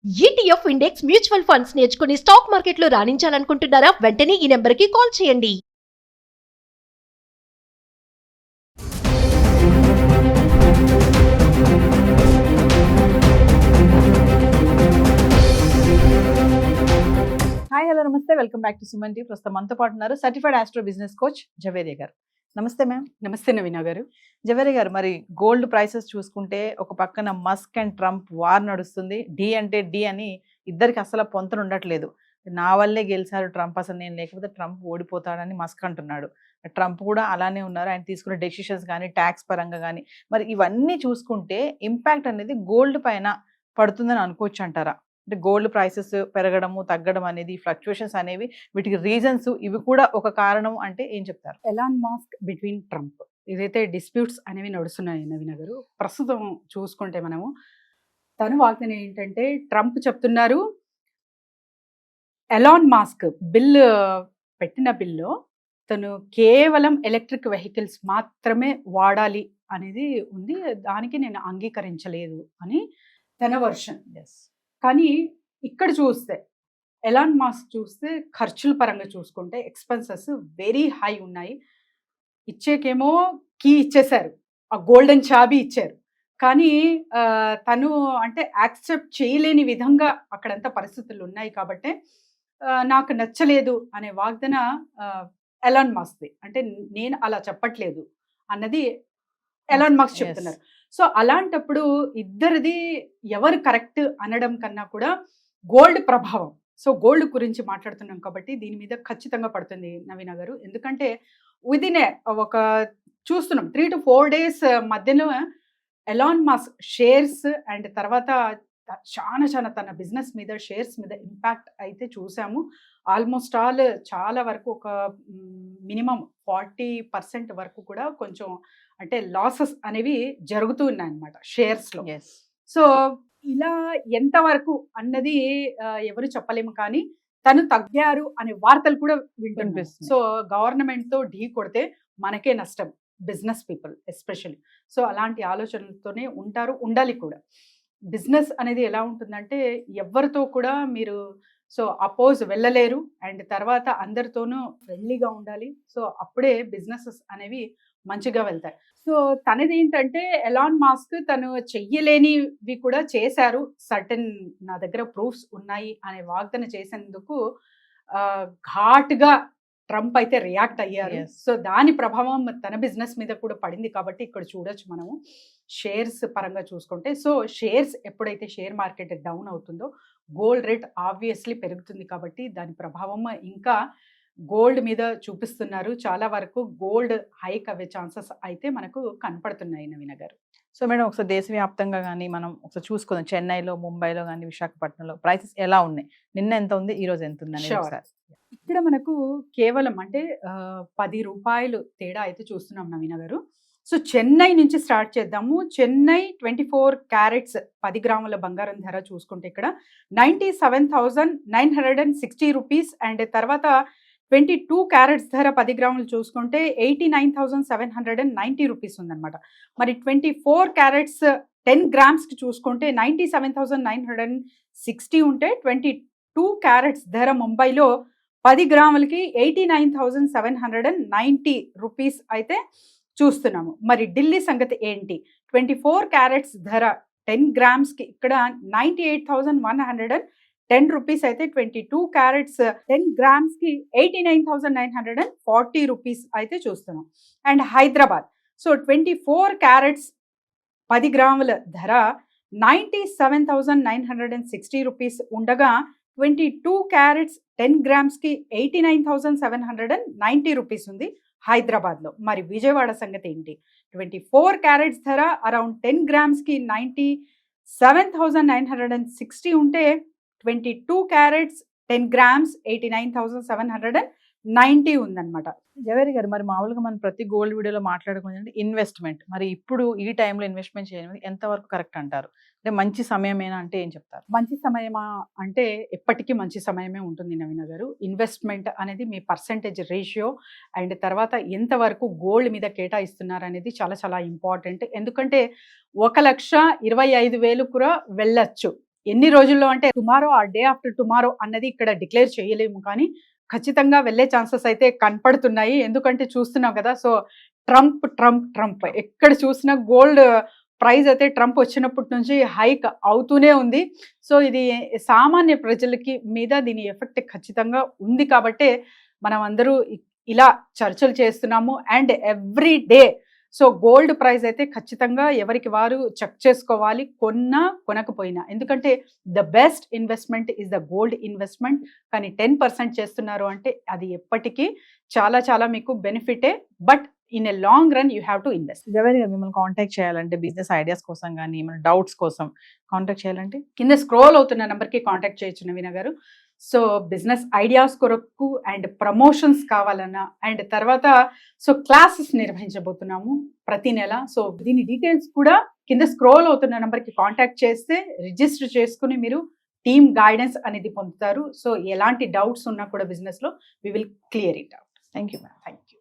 ETF index mutual funds నేర్చుకుని stock మార్కెట్లో రాణించాలనుకుంటున్నారా? వెంటనే ఈ నెంబర్కి కాల్ చేయండి. హాయ్ హలో నమస్తే, welcome back to Suman T. ప్రస్తుతం మనతో పాటు ఉన్నారు certified astro business coach Javeria గారు. నమస్తే మ్యామ్. నమస్తే నవీనా గారు. జవేరియా గారు, మరి గోల్డ్ ప్రైసెస్ చూసుకుంటే ఒక పక్కన మస్క్ అండ్ ట్రంప్ వార్ నడుస్తుంది. డి అంటే డి అని ఇద్దరికి అసలు పొంతన ఉండట్లేదు. నా వల్లే గెలిచారు ట్రంప్, అసలు నేను లేకపోతే ట్రంప్ ఓడిపోతాడని మస్క్ అంటున్నాడు. ట్రంప్ కూడా అలానే ఉన్నారు. ఆయన తీసుకునే డెసిషన్స్ కానీ ట్యాక్స్ పరంగా కానీ, మరి ఇవన్నీ చూసుకుంటే ఇంపాక్ట్ అనేది గోల్డ్ పైన పడుతుందని అనుకోవచ్చు అంటారా? అంటే గోల్డ్ ప్రైసెస్ పెరగడము తగ్గడం అనేది, ఫ్లక్చుయేషన్స్ అనేవి, వీటికి రీజన్స్ ఇవి కూడా ఒక కారణం అంటే ఏం చెప్తారు? ఎలాన్ మాస్క్ బిట్వీన్ ట్రంప్, ఏదైతే డిస్ప్యూట్స్ అనేవి నడుస్తున్నాయి నవీన గారు, ప్రస్తుతం చూసుకుంటే మనము తను వాగ్దానం ఏంటంటే, ట్రంప్ చెప్తున్నారు ఎలాన్ మాస్క్ పెట్టిన బిల్లో తను కేవలం ఎలక్ట్రిక్ వెహికల్స్ మాత్రమే వాడాలి అనేది ఉంది, దానికి నేను అంగీకరించలేదు అని తన వర్షన్. కానీ ఇక్కడ చూస్తే ఎలాన్ మాస్క్ చూస్తే ఖర్చుల పరంగా చూసుకుంటే ఎక్స్పెన్సెస్ వెరీ హై ఉన్నాయి. ఇచ్చేకేమో కీ ఇచ్చేశారు, ఆ గోల్డెన్ చాబీ ఇచ్చారు, కానీ తను అంటే యాక్సెప్ట్ చేయలేని విధంగా అక్కడంతా పరిస్థితులు ఉన్నాయి. కాబట్టి నాకు నచ్చలేదు అనే వాగ్దాన ఎలాన్ మాస్క్ది. అంటే నేను అలా చెప్పట్లేదు అన్నది ఎలాన్ మాస్క్ చెప్తున్నారు. సో అలాంటప్పుడు ఇద్దరిది ఎవరు కరెక్ట్ అనడం కన్నా కూడా గోల్డ్ ప్రభావం. సో గోల్డ్ గురించి మాట్లాడుతున్నాం కాబట్టి దీని మీద ఖచ్చితంగా పడుతుంది నవీన గారు. ఎందుకంటే విదిన్ ఒక చూస్తున్నాం 3 to 4 days మధ్యలో ఎలాన్ మాస్క్ షేర్స్ అండ్ తర్వాత చాలా తన బిజినెస్ మీద, షేర్స్ మీద ఇంపాక్ట్ అయితే చూసాము. ఆల్మోస్ట్ ఆల్ చాలా వరకు ఒక మినిమం 40% వరకు కూడా కొంచెం అంటే లాసెస్ అనేవి జరుగుతూ ఉన్నాయి అన్నమాట షేర్స్లో. సో ఇలా ఎంతవరకు అన్నది ఎవరు చెప్పలేము, కానీ తను తగ్గారు అనే వార్తలు కూడా వింటున్నాం. సో గవర్నమెంట్తో ఢీ కొడితే మనకే నష్టం, బిజినెస్ పీపుల్ ఎస్పెషల్లీ. సో అలాంటి ఆలోచనలతోనే ఉంటారు, ఉండాలి కూడా. బిజినెస్ అనేది ఎలా ఉంటుందంటే ఎవరితో కూడా మీరు సో అపోజ్ వెళ్ళలేరు, అండ్ తర్వాత అందరితోనూ ఫ్రెండ్లీగా ఉండాలి. సో అప్పుడే బిజినెసెస్ అనేవి మంచిగా వెళ్తాయి. సో తనది ఏంటంటే ఎలాన్ మాస్క్ తను చెయ్యలేనివి కూడా చేశారు, సర్టన్ నా దగ్గర ప్రూఫ్స్ ఉన్నాయి అనే వాగ్దానం చేసేందుకు ఘాటుగా ట్రంప్ అయితే రియాక్ట్ అయ్యారు. సో దాని ప్రభావం తన బిజినెస్ మీద కూడా పడింది. కాబట్టి ఇక్కడ చూడొచ్చు మనము షేర్స్ పరంగా చూసుకుంటే, సో షేర్స్ ఎప్పుడైతే షేర్ మార్కెట్ డౌన్ అవుతుందో గోల్డ్ రేట్ ఆబ్వియస్లీ పెరుగుతుంది. కాబట్టి దాని ప్రభావం ఇంకా గోల్డ్ మీద చూపిస్తున్నారు. చాలా వరకు గోల్డ్ హైక్ అవ్వే ఛాన్సెస్ అయితే మనకు కనపడుతున్నాయి నవీన గారు. సో మేడం, ఒకసారి దేశవ్యాప్తంగా కానీ మనం ఒకసారి చూసుకుందాం, చెన్నైలో, ముంబైలో కానీ, విశాఖపట్నంలో ప్రైసెస్ ఎలా ఉన్నాయి? నిన్న ఎంత ఉంది, ఈ రోజు ఎంత ఉంది? ఇక్కడ మనకు కేవలం అంటే 10 రూపాయలు తేడా అయితే చూస్తున్నాం నవీన గారు. సో చెన్నై నుంచి స్టార్ట్ చేద్దాము. చెన్నై 24 క్యారెట్స్ 10 గ్రాముల బంగారం ధర చూసుకుంటే ఇక్కడ 97,960 రూపీస్, అండ్ తర్వాత 22 క్యారెట్స్ ధర 10 గ్రాములు చూసుకుంటే 89,790 రూపీస్ ఉందన్నమాట. మరి 24 క్యారెట్స్ 10 గ్రామ్స్కి చూసుకుంటే 97,960 ఉంటే 22 క్యారెట్స్ ధర ముంబైలో 10 గ్రాములకి 89,790 రూపీస్ అయితే చూస్తున్నాము. మరి ఢిల్లీ సంగతి ఏంటి? 24 క్యారెట్స్ ధర 10 గ్రామ్స్కి ఇక్కడ 98,110 రూపీస్ అయితే 22 క్యారెట్స్ 10 గ్రామ్స్కి 89,940 రూపీస్ అయితే చూస్తున్నాం. అండ్ హైదరాబాద్, సో 24 క్యారెట్స్ 10 గ్రాముల ధర 97,960 రూపీస్ ఉండగా 22 క్యారెట్స్ 10 గ్రామ్స్కి 89,790 రూపీస్ ఉంది హైదరాబాద్లో. మరి విజయవాడ సంగతి ఏంటి? 24 క్యారెట్స్ ధర అరౌండ్ 10 గ్రామ్స్కి 97,960 ఉంటే 22 క్యారెట్స్ 10 గ్రామ్స్ 89,790 ఉందన్నమాట. జవేరి గారు, మరి మామూలుగా మనం ప్రతి గోల్డ్ వీడియోలో మాట్లాడుకుంటే ఇన్వెస్ట్మెంట్, మరి ఇప్పుడు ఈ టైంలో ఇన్వెస్ట్మెంట్ చేయడం ఎంతవరకు కరెక్ట్ అంటారు? అంటే మంచి సమయమేనా అంటే ఏం చెప్తారు? మంచి సమయమా అంటే ఎప్పటికీ మంచి సమయమే ఉంటుంది నవీన గారు. ఇన్వెస్ట్మెంట్ అనేది మీ పర్సంటేజ్ రేషియో అండ్ తర్వాత ఎంతవరకు గోల్డ్ మీద కేటాయిస్తున్నారు అనేది చాలా చాలా ఇంపార్టెంట్. ఎందుకంటే 1,25,000 కూడా వెళ్ళచ్చు ఎన్ని రోజుల్లో అంటే టుమారో ఆ డే ఆఫ్టర్ టుమారో అన్నది ఇక్కడ డిక్లేర్ చేయలేము, కానీ ఖచ్చితంగా వెళ్ళే ఛాన్సెస్ అయితే కనపడుతున్నాయి. ఎందుకంటే చూస్తున్నాం కదా, సో ట్రంప్ ట్రంప్ ట్రంప్ ఎక్కడ చూసినా గోల్డ్ ప్రైస్ అయితే ట్రంప్ వచ్చినప్పటి నుంచి హైక్ అవుతూనే ఉంది. సో ఇది సామాన్య ప్రజలకి మీద దీని ఎఫెక్ట్ ఖచ్చితంగా ఉంది కాబట్టే మనం అందరూ ఇలా చర్చలు చేస్తున్నాము. And every day so gold price అయితే ఖచ్చితంగా ఎవరికి వారు చెక్ చేసుకోవాలి, కొనకపోయినా. ఎందుకంటే the best investment is the gold investment. కానీ 10% చేస్తున్నారు అంటే అది ఎప్పటికీ చాలా చాలా మీకు బెనిఫిటే. But in a long run you have to invest. Zaveri గారు, మిమ్మల్ని కాంటాక్ట్ చేయాలంటే బిజినెస్ ఐడియాస్ కోసం కానీ ఏమైనా డౌట్స్ కోసం కాంటాక్ట్ చేయాలంటే కింద స్క్రోల్ అవుతున్న నెంబర్కి కాంటాక్ట్ చేయొచ్చు నవీన గారు. సో బిజినెస్ ఐడియాస్ కొరకు అండ్ ప్రమోషన్స్ కావాలన్నా, అండ్ తర్వాత సో క్లాసెస్ నిర్వహించబోతున్నాము ప్రతి నెల. సో దీని డీటెయిల్స్ కూడా కింద స్క్రోల్ అవుతున్న నెంబర్కి కాంటాక్ట్ చేస్తే రిజిస్టర్ చేసుకుని మీరు టీమ్ గైడెన్స్ అనేది పొందుతారు. సో ఎలాంటి డౌట్స్ ఉన్నా కూడా బిజినెస్లో we will clear it out. Thank you ma'am. Thank you.